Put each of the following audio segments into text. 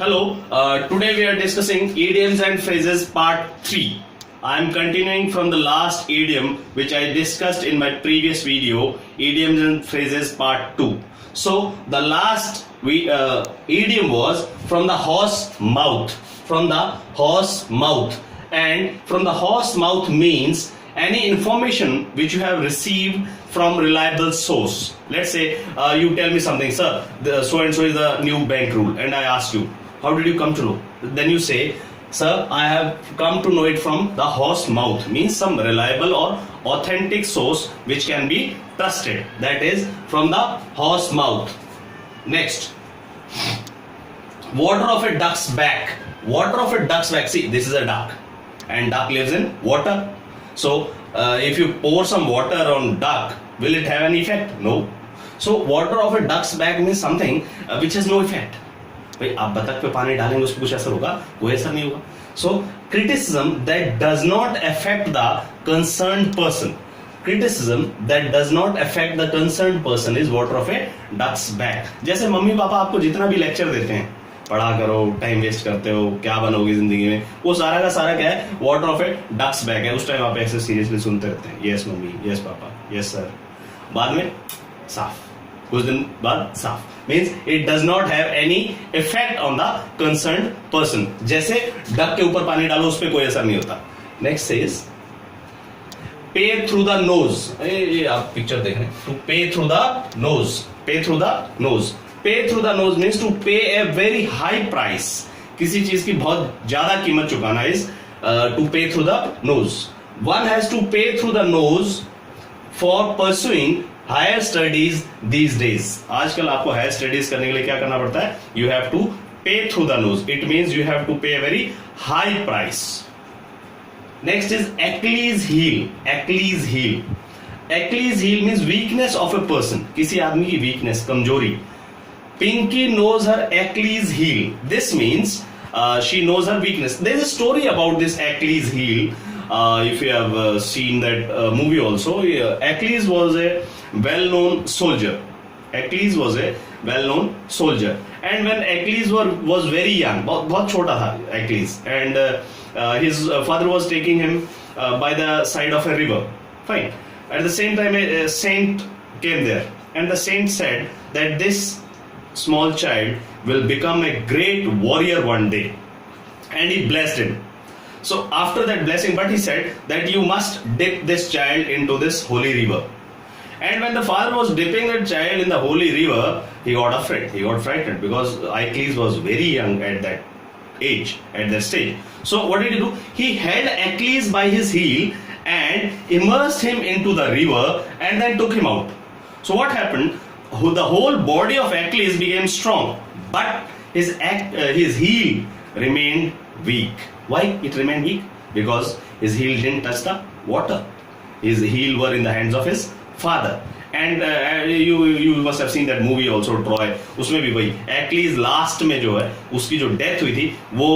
Hello, today we are discussing idioms and phrases part 3. I am continuing from the last idiom which I discussed in my previous video, idioms and phrases part 2. So the last idiom was from the horse mouth. From the horse mouth. And from the horse mouth means any information which you have received from reliable source. Let's say you tell me something, sir, so and so is the new bank rule, and I ask you, how did you come to know? Then you say, sir, I have come to know it from the horse mouth, means some reliable or authentic source which can be trusted. That is from the horse mouth. Next, water of a duck's back. Water of a duck's back. See, this is a duck, and duck lives in water. So if you pour some water on duck, will it have any effect? No. So water of a duck's back means something which has no effect. भाई आप बतख पे पानी डालेंगे उसको कुछ असर होगा? कोई असर नहीं होगा. So criticism that does not affect the concerned person. Criticism that does not affect the concerned person is water of a duck's back. जैसे मम्मी पापा आपको जितना भी लेक्चर देते हैं, पढ़ा करो, टाइम वेस्ट करते हो, क्या बनोगे जिंदगी में, वो सारा का सारा क्या है? Water off a duck's back है. उस टाइम आप ऐसे सीरियसली सुनते रहते हैं, yes mummy, yes papa, yes sir. बाद में साफ, कुछ दिन बाद साफ. Means it does not have any effect on the concerned person. जैसे डक के ऊपर पानी डालो, उस पर कोई असर नहीं होता. Next is pay through the nose. ये आप पिक्चर देख रहे हैं. To pay through the nose. Pay through the nose. Pay through the nose means to pay a very high price. किसी चीज की बहुत ज्यादा कीमत चुकाना is to pay through the nose. One has to pay through the nose for pursuing higher studies these days. आजकल आपको higher studies करने के लिए क्या करना पड़ता है? You have to pay through the nose. It means you have to pay a very high price. Next is Achilles heel. Achilles heel. Achilles heel means weakness of a person. किसी आदमी की वीकनेस, कमजोरी. Pinky knows her Achilles heel. This means she knows her weakness. There is a story about this Achilles heel. If you have seen that movie also, Achilles was a well-known soldier. Achilles was a well-known soldier. And when Achilles was very young, बहुत छोटा था Achilles, and his father was taking him by the side of a river. Fine. At the same time, a saint came there, and the saint said that this small child will become a great warrior one day, and he blessed him. So after that blessing, but he said that you must dip this child into this holy river. And when the father was dipping that child in the holy river, he got afraid, he got frightened, because Achilles was very young at that age, at that stage. So what did he do? He held Achilles by his heel and immersed him into the river, and then took him out. So what happened? The whole body of Achilles became strong, but his heel remained weak. Why it remained weak? Because his heel didn't touch the water. His heel were in the hands of his father. And you must have seen that movie also, Troy. उसमें भी वही Achilles last में जो है, उसकी जो death हुई थी, वो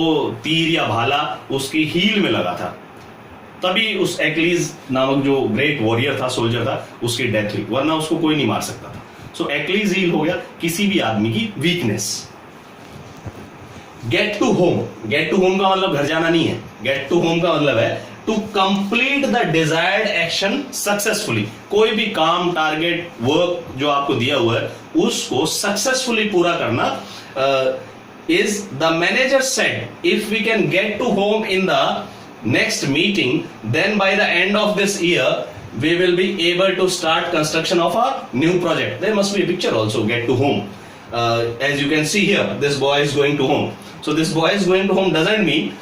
तीर या भाला उसकी हील में लगा था. तभी उस Achilles नामक जो ग्रेट वॉरियर था, सोल्जर था, उसकी डेथ हुई. वरना उसको कोई नहीं मार सकता था. सो Achilles heel हो गया किसी भी आदमी की weakness. Get to home. Get to home का मतलब घर जाना नहीं है. गेट टू होम का मतलब है to complete the desired action successfully. कोई भी काम, टारगेट, वर्क जो आपको दिया हुआ है, उसको सक्सेसफुली पूरा करना. Is the manager said if we can get to home in the next meeting, then by the end of this year we will be able to start construction of a new project. There must be a picture also, get to home. As you can see here, this boy is going to home. So this boy is going to home doesn't mean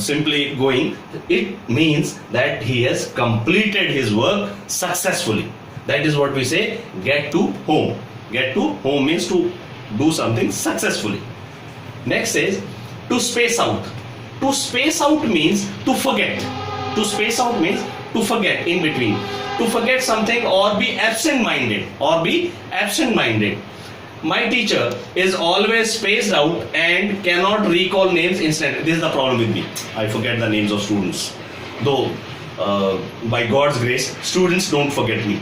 simply going. It means that he has completed his work successfully. That is what we say, get to home. Get to home means to do something successfully. Next is to space out. To space out means to forget. To space out means to forget in between. To forget something or be absent-minded. Or be absent-minded. My teacher is always spaced out and cannot recall names instantly. This is the problem with me. I forget the names of students. Though, by God's grace, students don't forget me.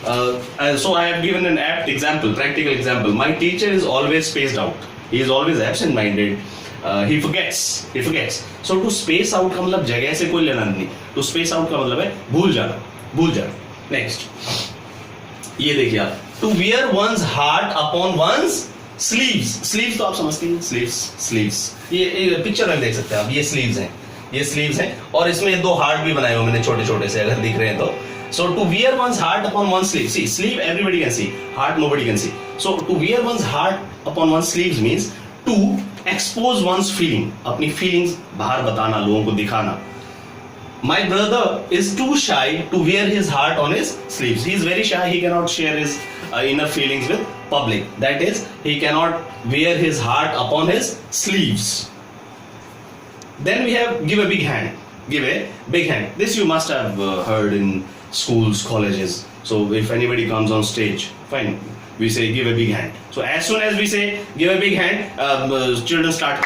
So I have given an apt example, practical example. My teacher is always spaced out. he is always absent minded, he forgets. So to space out का मतलब जगह से कोई लेना नहीं, to space out का मतलब है भूल जाना. Next, ये देखिए आप, to wear one's heart upon one's sleeves तो आप समझते हैं, sleeves ये पिक्चर में देख सकते हैं आप, ये sleeves हैं और इसमें 2 हार्ट भी बनाए हुए मैंने छोटे छोटे से, अगर दिख रहे हैं तो. So to wear one's heart upon one's sleeve, see sleeve everybody can see, heart nobody can see. So to wear one's heart upon one's sleeves means to expose one's feeling, अपनी feelings बाहर बताना, लोगों को दिखाना. My brother is too shy to wear his heart on his sleeves. He is very shy. He cannot share his inner feelings with public. That is, he cannot wear his heart upon his sleeves. Then we have give a big hand. Give a big hand. This you must have heard in schools, colleges. So if anybody comes on stage, fine, we say give a big hand. So as soon as we say give a big hand, children start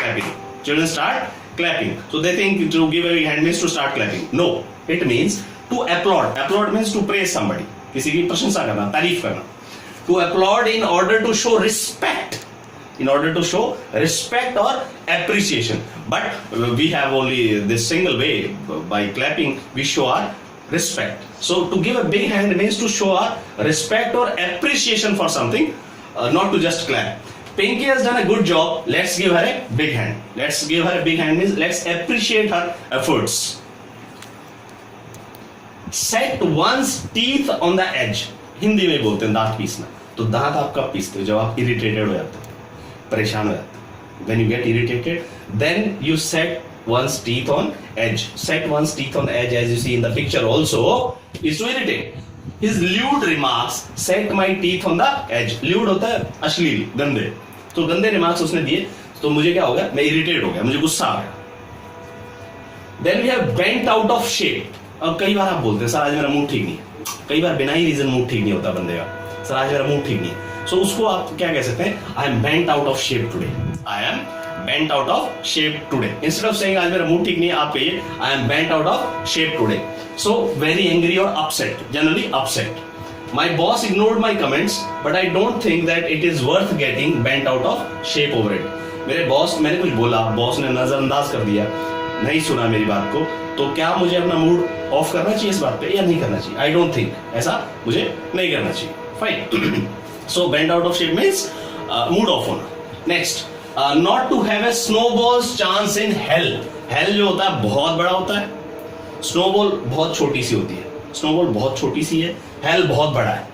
clapping. So they think to give a big hand means to start clapping. No, it means to applaud. Applaud means to praise somebody. किसी की प्रशंसा करना, तारीफ करना. To applaud in order to show respect. In order to show respect or appreciation. But we have only this single way. By clapping, we show our respect. So to give a big hand means to show our respect or appreciation for something, not to just clap. Pinky has done a good job. Let's give her a big hand. Let's give her a big hand means let's appreciate her efforts. Set one's teeth on the edge. Hindi में बोलते हैं दांत पीसना. तो दांत आप कब पीसते हो? जब आप इरिटेटेड हो जाते हो, परेशान हो जाते हो. When you get irritated, then you set one's teeth on edge. Set one's teeth on edge, as you see in the picture also, is to irritate. His lewd remarks set my teeth on the edge. Lewd होता है अश्लील, गंदे. तो गंदे remarks उसने दिए, तो मुझे क्या हो गया? मैं इरिटेट हो गया, मुझे गुस्सा आ गया. Then we have bent out of shape. अब कई बार आप बोलते हैं सर आज मेरा मूड ठीक नहीं है. कई बार बिना ही रीजन मूड ठीक नहीं होता बंदे का. सर आज मेरा मूड ठीक नहीं है. सो उसको आप क्या कह सकते हैं? I am bent out of shape today. I am bent out of shape today. Instead of saying आज मेरा मूड ठीक नहीं है, आप कहिए I am bent out of shape today. So very angry और upset, generally upset. My boss ignored my comments, but I don't think that it is worth getting bent out of shape over it. मेरे boss, मैंने कुछ बोला, boss ने नजरअंदाज कर दिया, नहीं सुना मेरी बात को, तो क्या मुझे अपना मूड ऑफ करना चाहिए इस बात पे या नहीं करना चाहिए? आई डोंट थिंक, ऐसा मुझे नहीं करना चाहिए. Fine. So bent out of shape means mood off होना. Next, not to have a snowball's chance in hell. Hell जो होता है बहुत बड़ा होता है, स्नोबॉल बहुत छोटी सी होती है. स्नोबॉल बहुत छोटी सी है, हेल बहुत बड़ा है.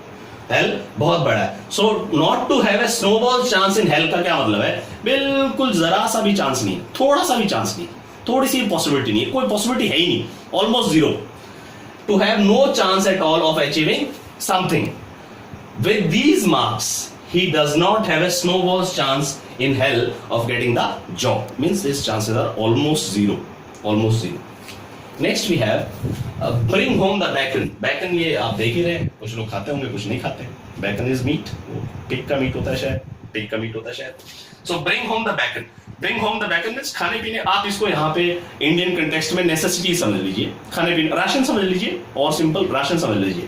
हेल बहुत बड़ा है. So not to have a snowball chance in hell का क्या मतलब है? बिल्कुल जरा सा भी चांस नहीं, थोड़ा सा भी चांस नहीं, थोड़ी सी पॉसिबिलिटी नहीं है, कोई पॉसिबिलिटी है ही नहीं, almost zero. To have no chance at all of achieving something. With these marks he does not have a snowball's chance in hell of getting the job. Means his chances are almost zero. Next we have bring home the bacon. Bacon ये आप देख ही रहे हैं, कुछ लोग खाते होंगे, कुछ नहीं खाते. Bacon is meat. पिग का मीट होता है शायद. So bring home the bacon. Bring home the bacon means खाने पीने. आप इसको यहाँ पे इंडियन कंटेक्स्ट में नेसेसिटी समझ लीजिए, खाने पीने, राशन समझ लीजिए, और सिंपल राशन समझ लीजिए.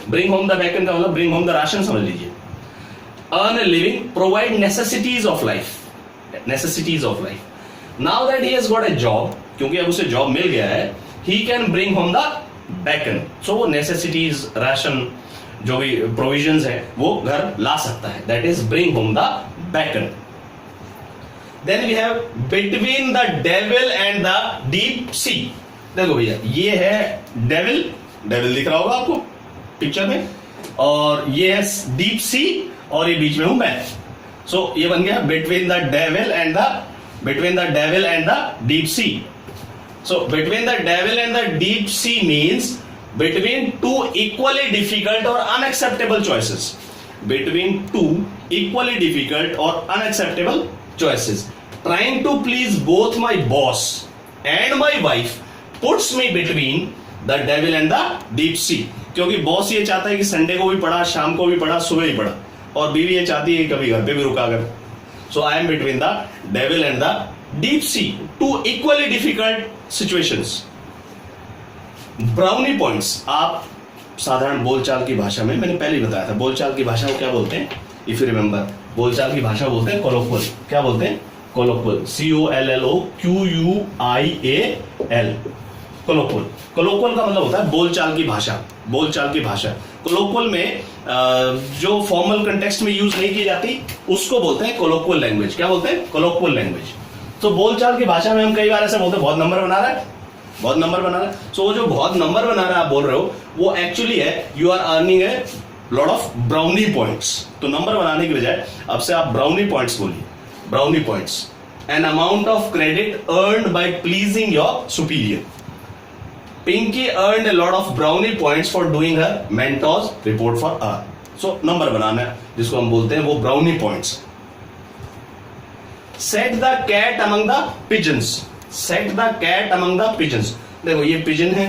Bring home the bacon का मतलब bring home the राशन समझ लीजिए. Earn a living, provide necessities of life. Now that he has got a job, क्योंकि अब उसे जॉब मिल गया है, he can bring home the bacon. So necessities, ration, जो भी provisions है, वो घर ला सकता है. That is bring home the bacon. Then we have between the devil and the deep sea. देखो भैया, ये है devil दिख रहा होगा आपको पिक्चर में, और ये है deep sea, और ये बीच में हूं मैं. सो ये बन गया between the devil and the deep sea. So between the devil and the deep sea means between two equally difficult or unacceptable choices. Between two equally difficult or unacceptable choices. Trying to please both my boss and my wife puts me between the devil and the deep sea. क्योंकि boss ये चाहता है कि Sunday को भी पढ़ा, शाम को भी पढ़ा, सुबह ही पढ़ा, और बीवी ये चाहती है कभी घर पे भी रुका कर. So I am between the devil and the deep sea, two equally difficult situations. Brownie points आप साधारण बोलचाल की भाषा में, मैंने पहले ही बताया था बोलचाल की भाषा को क्या बोलते हैं. इफ यू रिमेंबर, बोलचाल की भाषा बोलते हैं कोलोक्वल। क्या बोलते हैं? कोलोक्वल, COLLOQUIAL, कोलोक्वल। कोलोक्वल का मतलब होता है बोलचाल की भाषा, बोलचाल की भाषा। कोलोक्वल में जो फॉर्मल कंटेक्स्ट में यूज नहीं की जाती उसको बोलते हैं कोलोक्वल लैंग्वेज। क्या बोलते हैं? कोलोक्वल लैंग्वेज। तो बोलचाल की भाषा में हम कई बार ऐसे बोलते हैं बहुत नंबर बना रहा है, बहुत नंबर बना रहा है। सो वो जो बहुत नंबर बना रहा है आप बोल रहे हो, वो एक्चुअली है you are earning a lot of brownie points. तो नंबर बनाने की बजाय अब से आप ब्राउनी पॉइंट्स बोलिए, brownie points. An amount of credit earned by pleasing your superior. Pinky earned a lot of brownie points for doing her mentor's report for her. So number बनाना है जिसको हम बोलते हैं वो brownie points. Set the cat among the pigeons. Set the cat among the pigeons. देखो ये pigeon है,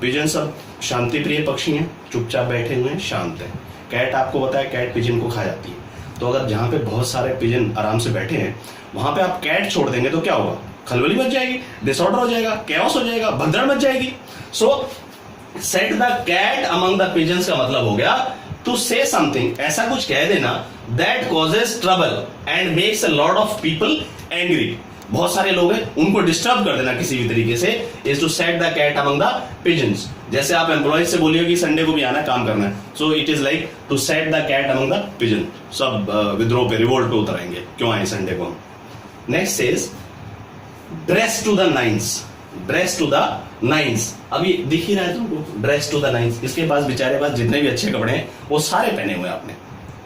पिजन सब शांति प्रिय पक्षी हैं, चुपचाप बैठे हुए हैं, शांत है। कैट आपको पता है कैट पिजन को खा जाती है। तो अगर जहां पे बहुत सारे पिजन आराम से बैठे हैं वहां पे आप कैट छोड़ देंगे तो क्या होगा? खलबली मच जाएगी, डिसऑर्डर हो जाएगा, कैओस हो जाएगा, भगदड़ मच जाएगी। So set the cat among the pigeons का मतलब हो गया टू से समथिंग, ऐसा कुछ कह देना that causes trouble and makes a lot of people angry. बहुत सारे लोग हैं उनको डिस्टर्ब कर देना किसी भी तरीके से, is to set the cat among the pigeons. जैसे आप एम्प्लॉयज से बोलिए कि संडे को भी आना काम करना है, so it is like to set the cat among the pigeon. सब विद्रोह पे रिवोल्ट पे उतरेंगे, क्यों आए संडे को हम। Next is dress to the nines. Dress to the nines, अभी दिख ही रहा है तुमको, ड्रेस टू द नाइन्स। इसके पास बेचारे पास जितने भी अच्छे कपड़े हैं वो सारे पहने हुए आपने,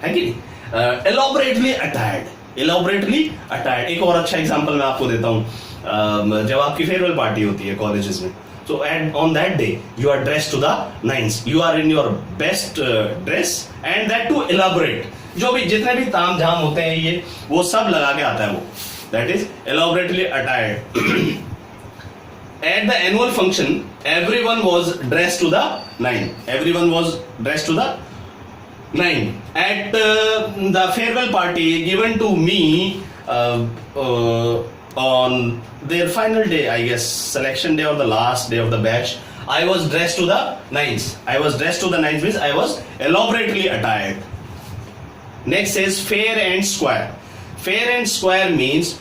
है कि नहीं? एलोबरेटली अटायर्ड, एलोबरेटली अटायर्ड। एक और अच्छा एग्जांपल मैं आपको देता हूं। जब आपकी फेयरवेल पार्टी होती है कॉलेजेस में, so and on that day you are dressed to the nines, you are in your best dress and that to elaborate। जो भी जितने भी ताम झाम होते हैं ये वो सब लगा के आता है वो, that is elaborately attired। At the annual function everyone was dressed to the nine, everyone was dressed to the nine। At the farewell party given to me on their final day, I guess selection day or the last day of the batch, I was dressed to the nines. I was dressed to the nines means I was elaborately attired। Next is fair and square। Fair and square means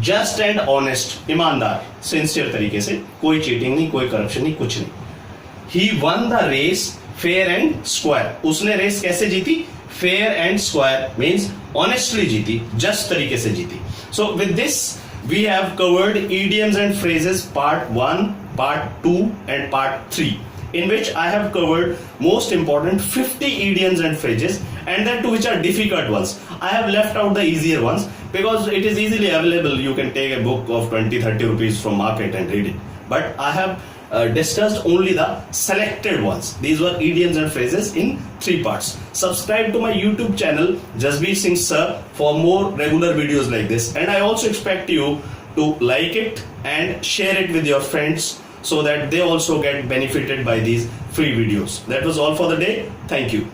just and honest, ईमानदार, sincere तरीके से, कोई cheating नहीं, कोई corruption नहीं, कुछ नहीं। He won the race fair and square। उसने रेस कैसे जीती? fair and square means honestly जीती, just तरीके से जीती। So with this we have covered idioms and phrases part 1, part 2 and part 3, in which I have covered most important 50 idioms and phrases, and that too which are difficult ones. I have left out the easier ones because it is easily available. You can take a book of 20-30 rupees from market and read it. But I have discussed only the selected ones. These were idioms and phrases in 3 parts. Subscribe to my YouTube channel Jasbir Singh Sir for more regular videos like this, and I also expect you to like it and share it with your friends so that they also get benefited by these free videos. That was all for the day. Thank you.